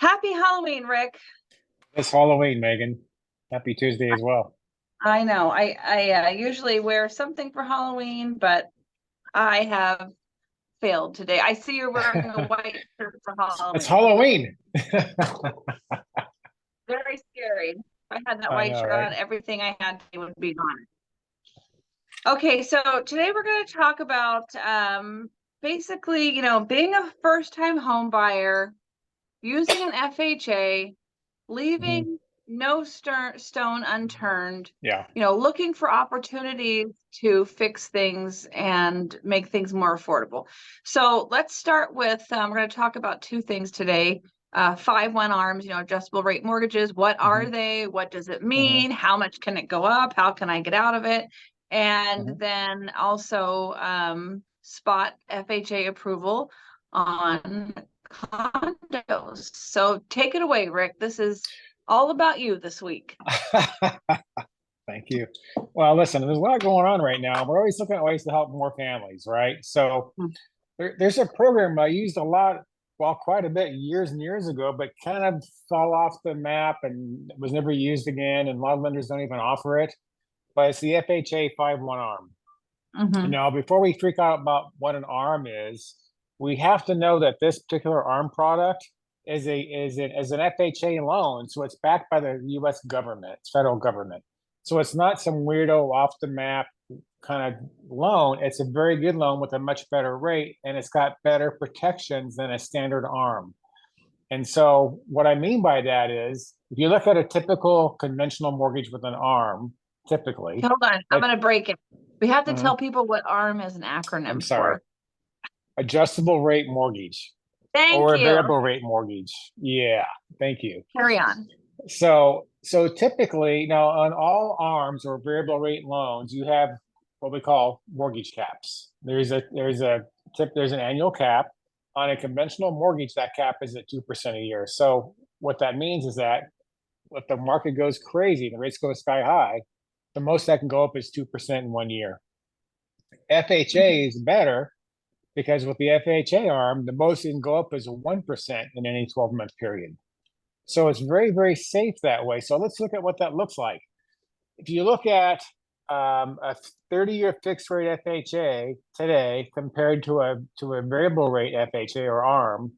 Happy Halloween, Rick. It's Halloween, Megan. Happy Tuesday as well. I know. I usually wear something for Halloween, but I have failed today. I see you're wearing a white shirt for It's Halloween. Halloween. Very scary. If I had that I white know, shirt right? on, everything I had would be gone. Okay, so today we're going to talk about basically, being a first-time home buyer, using an FHA, Hmm. leaving no stone unturned, Yeah. looking for opportunities to fix things and make things more affordable. So let's start with, we're going to talk about two things today. 5/1 ARMs, adjustable rate mortgages. What are Hmm. they? What does it Hmm. mean? How much can it go up? How can I get out of it? Hmm. And then also spot FHA approval on condos. So take it away, Rick. This is all about you this week. Thank you. Well, listen, there's a lot going on right now. We're always looking at ways to help more families, right? So there's a program I used a lot, well, quite a bit years and years ago, but kind of fell off the map and was never used again. And a lot of lenders don't even offer it. But it's the FHA 5/1 ARM. Mm-hmm. Now, before we freak out about what an ARM is, we have to know that this particular ARM product is an FHA loan, so it's backed by the U.S. government, it's federal government. So it's not some weirdo off the map kind of loan. It's a very good loan with a much better rate, and it's got better protections than a standard ARM. And so what I mean by that is, if you look at a typical conventional mortgage with an ARM, typically, Hold on. I'm it, going to break it. We have to mhm, tell people what ARM is an I'm acronym sorry, for. adjustable rate mortgage Thank or a you. variable rate mortgage. Yeah, thank you. Carry on. So typically now on all ARMs or variable rate loans, you have what we call mortgage caps. There's an annual cap. On a conventional mortgage, that cap is at 2% a year. So what that means is that if the market goes crazy, the rates go sky high, the most that can go up is 2% in 1 year. FHA is better because with the FHA arm, the most it can go up is 1% in any 12-month period. So it's very, very safe that way. So let's look at what that looks like. If you look at a 30-year fixed rate FHA today compared to a variable rate FHA or ARM,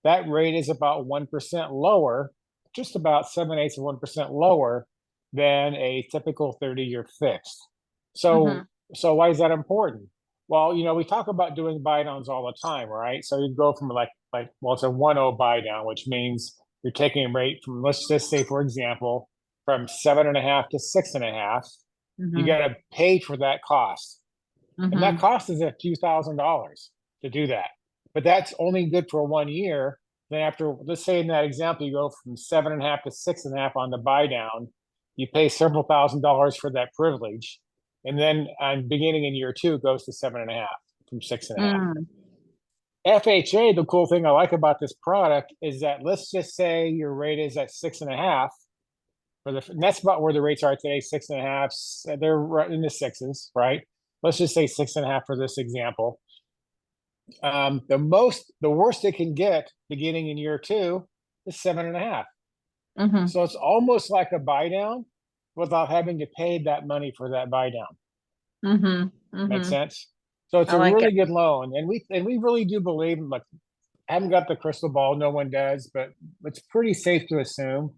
that rate is about 1% lower, just about 7/8 of 1% lower than a typical 30-year fixed. Mm-hmm. So why is that important? Well, we talk about doing buy downs all the time, right? So you go from well, it's a 1.0 buy down, which means you're taking a rate from, let's just say, for example, from 7.5 to 6.5. You Mm-hmm. got to pay for that cost. And that Mm-hmm. cost is a few $1,000s to do that. But that's only good for 1 year. Then after, let's say in that example, you go from 7.5 to 6.5 on the buy down, you pay several $1,000s for that privilege. And then on beginning in year two, it goes to 7.5 from 6.5. Mm. FHA, the cool thing I like about this product is that let's just say your rate is at 6.5 and that's about where the rates are today, 6.5. They're right in the sixes, right? Let's just say 6.5 for this example. The worst it can get beginning in year two is 7.5. Mm-hmm. So it's almost like a buy down without having to pay that money for that buy down. Mm-hmm. Make Mm-hmm. sense? So it's I a like it. really good loan, and we really do believe. Like, I haven't got the crystal ball, no one does, but it's pretty safe to assume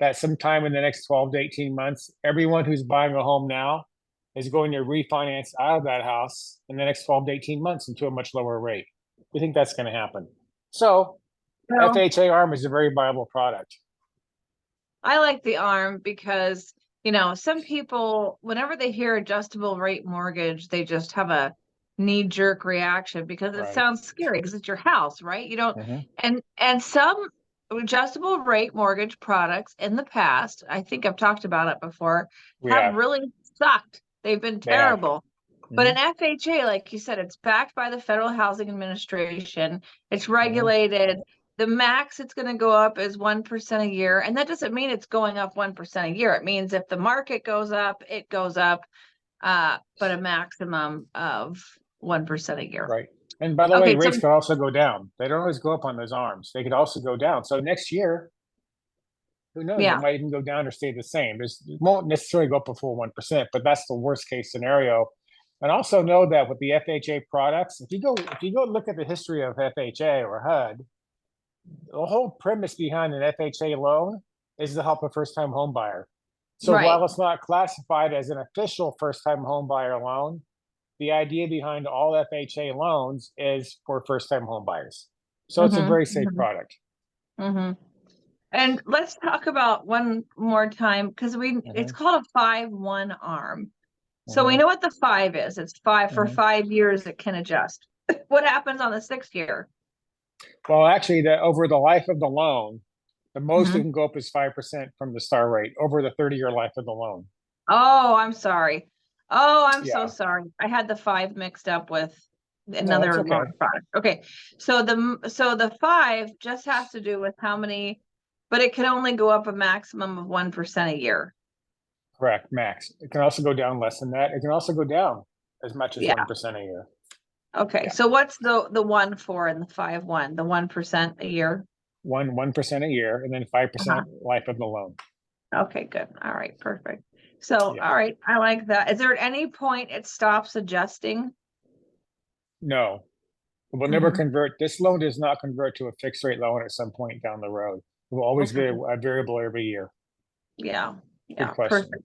that sometime in the next 12 to 18 months, everyone who's buying a home now is going to refinance out of that house in the next 12 to 18 months into a much lower rate. We think that's going to happen. So Well, FHA ARM is a very viable product. I like the ARM because, some people, whenever they hear adjustable rate mortgage, they just have a knee-jerk reaction because it Right. sounds scary because it's your house, right? You don't, Mm-hmm. and some adjustable rate mortgage products in the past, I think I've talked about it before, We have have. really sucked. They've been They have. terrible. But Mm-hmm. an FHA, like you said, it's backed by the Federal Housing Administration. It's Mm-hmm. regulated. The max it's going to go up is 1% a year. And that doesn't mean it's going up 1% a year. It means if the market goes up, it goes up, but a maximum of 1% a year. Right. And by the way, Okay, so rates could also go down. They don't always go up on those arms. They could also go down. So next year, who knows? It yeah, might even go down or stay the same. It won't necessarily go up a full 1%, but that's the worst case scenario. And also know that with the FHA products, if you go look at the history of FHA or HUD, the whole premise behind an FHA loan is to help a first-time home buyer. So right. while it's not classified as an official first-time home buyer loan, the idea behind all FHA loans is for first-time home buyers. So it's a Mm-hmm, very safe mm-hmm, product. mm-hmm. And let's talk about one more time because it's Mhm, called a 5-1 arm. So we mhm, know what the 5 is. It's 5 for mhm. 5 years. It can adjust. What happens on the 6th year? Well, actually, over the life of the loan, the most it Hmm. can go up is 5% from the star rate over the 30-year life of the loan. Oh, I'm sorry. Oh, I'm so Yeah. sorry. I had the 5 mixed up with No, that's another loan okay. product. Okay. So the 5 just has to do with how many, but it can only go up a maximum of 1% a year. Correct, max. It can also go down less than that. It can also go down as much as Yeah. 1% a year. Okay. Yeah. So what's the 1 for in the 5-1? The 1% a year? 1% a year, and then 5% life of the loan. Okay, good. All right, perfect. So, Yeah. all right, I like that. Is there at any point it stops adjusting? No, it will never Hmm. convert. This loan does not convert to a fixed rate loan at some point down the road. It will always be Okay. a variable every year. Yeah. Good Yeah, question. perfect.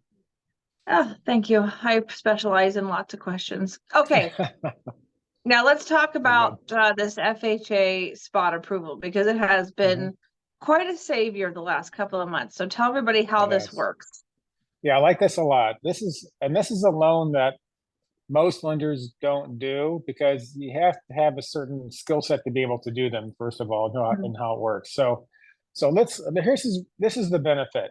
Oh, thank you. I specialize in lots of questions. Okay, now let's talk You're good. about this FHA spot approval because it has Mhm. been quite a savior the last couple of months. So tell everybody how It this has. works. Yeah, I like this a lot. This is a loan that most lenders don't do because you have to have a certain skill set to be able to do them, first of all, Mhm. and how it works. So this is the benefit.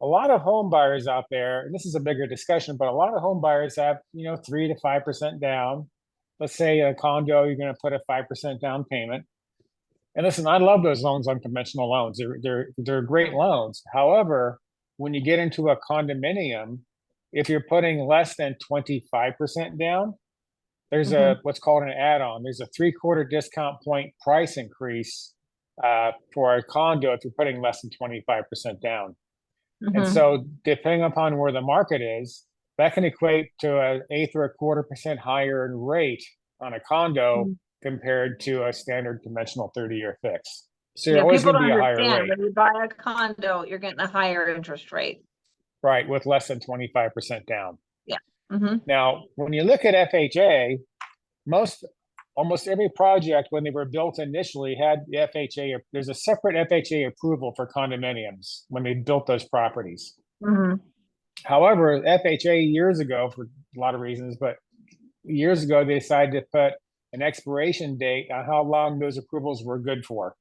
A lot of home buyers out there, and this is a bigger discussion, but a lot of home buyers have, 3 to 5% down. Let's say a condo, you're going to put a 5% down payment. And listen, I love those loans on conventional loans. They're great loans. However, when you get into a condominium, if you're putting less than 25% down, there's Mhm. what's called an add-on. There's a 3/4 discount point price increase for a condo if you're putting less than 25% down. And Mhm. so, depending upon where the market is, that can equate to an eighth or a 1/4% higher in rate on a condo Mhm. compared to a standard conventional 30-year fix. So you're Yeah, always people going to don't be a higher understand rate, when you buy a condo, you're getting a higher interest rate. right, with less than 25% down. Yeah. Hmm. Now, when you look at FHA, most almost every project when they were built initially had the FHA. There's a separate FHA approval for condominiums when they built those properties. Hmm. However, FHA years ago, for a lot of reasons, but years ago, they decided to put an expiration date on how long those approvals were good for.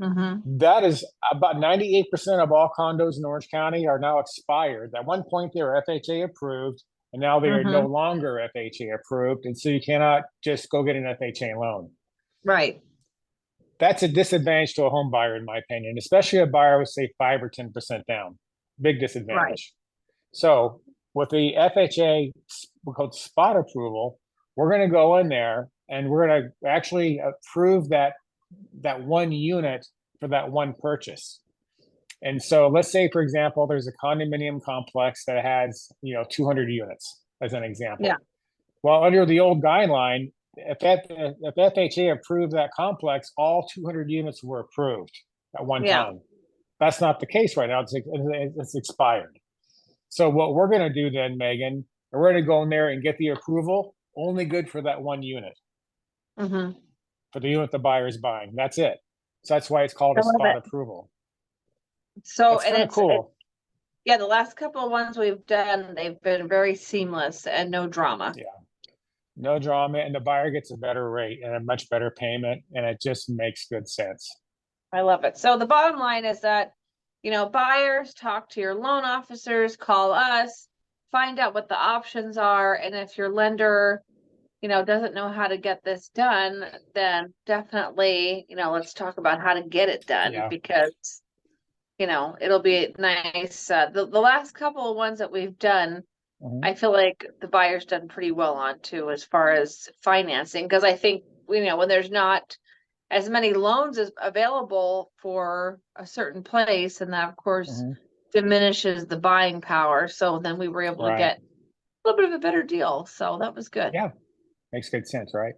Hmm. That is about 98% of all condos in Orange County are now expired. At one point, they were FHA approved, and now they are no Hmm. longer FHA approved. And so you cannot just go get an FHA loan. Right. That's a disadvantage to a home buyer, in my opinion, especially a buyer with, say, 5 or 10% down. Big Right. disadvantage. So with the FHA, we called spot approval, we're going to go in there and we're going to actually approve that one unit for that one purchase. And so let's say, for example, there's a condominium complex that has, 200 units as an Yeah. example. Well, under the old guideline, if FHA approved that complex, all 200 units were approved at one Yeah. time. That's not the case right now. It's expired. So what we're going to do then, Megan, we're going to go in there and get the approval only good for that one unit, Hmm. for the unit the buyer is buying. That's it. So that's why it's called I a love spot it. approval. So, It's and kind of it, cool. yeah, the last couple of ones we've done, they've been very seamless and no drama. Yeah. No drama, and the buyer gets a better rate and a much better payment, and it just makes good sense. I love it. So the bottom line is that, buyers talk to your loan officers, call us, find out what the options are. And if your lender, doesn't know how to get this done, then definitely, let's talk about how to get it done Yeah. because, it'll be nice. The last couple of ones that we've done, Mhm. I feel like the buyer's done pretty well on too, as far as financing, because I think when there's not as many loans as available for a certain place, and that of course Mhm. diminishes the buying power. So then we were able to Right. get a little bit of a better deal. So that was good. Yeah, makes good sense, right?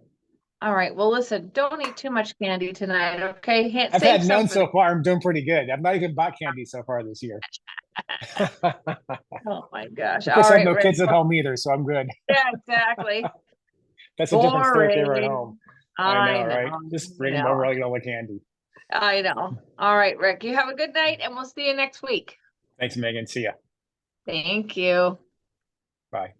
All right. Well, listen, don't eat too much candy tonight, okay? I've Save had some none for the. so far. I'm doing pretty good. I've not even bought candy so far this year. Oh my gosh. Of course, All I have right, no Rick. kids at home either, so I'm good. Yeah, exactly. That's a different story if they were at home. Boring. I I know, right? know. Just I bring them over know. like all the candy. I know. All right, Rick. You have a good night, and we'll see you next week. Thanks, Megan. See ya. Thank you. Bye.